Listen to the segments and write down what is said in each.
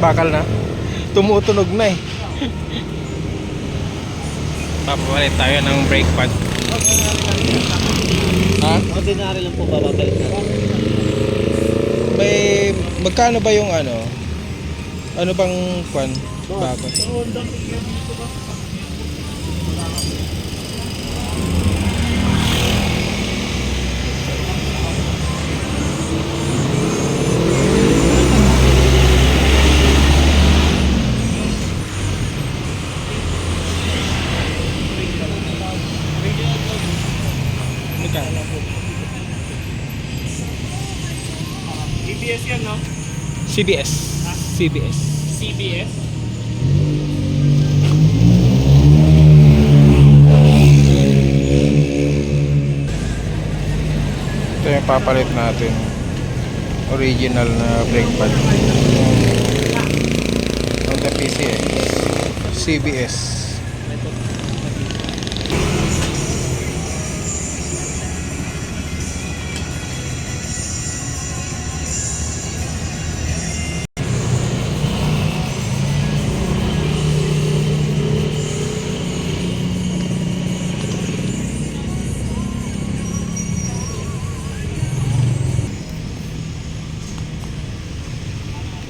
bakal na. Tumutunog na eh. Papapalit tayo ng brake pad. Ha? Ordinary lang po bababalik na. May magkano ba yung ano? Ano bang kwan? Bakal. EBS yan, no? CBS. CBS. CBS? Ito yung papalit natin. Original na brake pad. Honda PCX. CBS.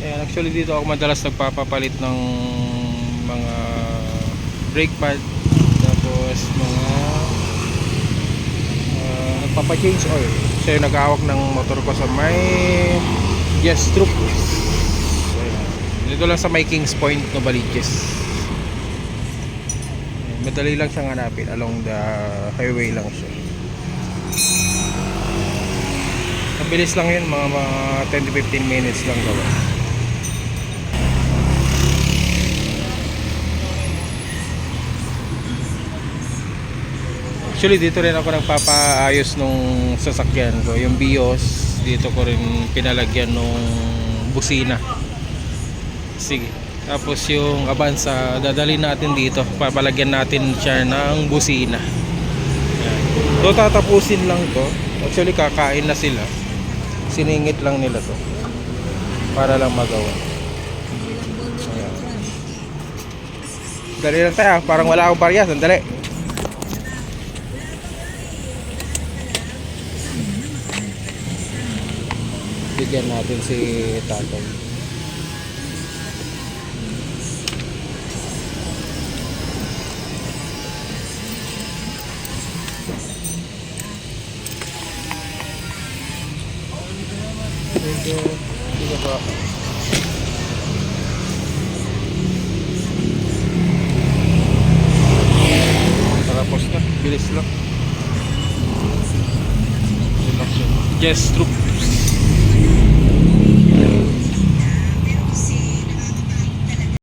Ayan, actually dito ako madalas nagpapapalit ng mga brake pad, tapos mga nagpapa-change oil. So yung nag-aawak ng motor ko sa may Yes Troop. So, dito lang sa may Kings Point, Novaliches. Madali lang siyang hanapin, along the highway lang siya. Mabilis lang yun, mga 10 to 15 minutes lang gawa. Actually dito rin ako nagpapaayos nung sasakyan ko, yung BIOS. Dito ko rin pinalagyan nung busina. Sige. Tapos yung Avanza, dadalhin natin dito, papalagyan natin siya ng busina. So tatapusin lang to. Actually kakain na sila. Siningit lang nila to para lang magawa. Ayan. Dali lang tayo, parang wala akong parehas. Sandali. Bigyan natin si tatay. Sige po. Tapos na, bilis lang. Yes, Troop.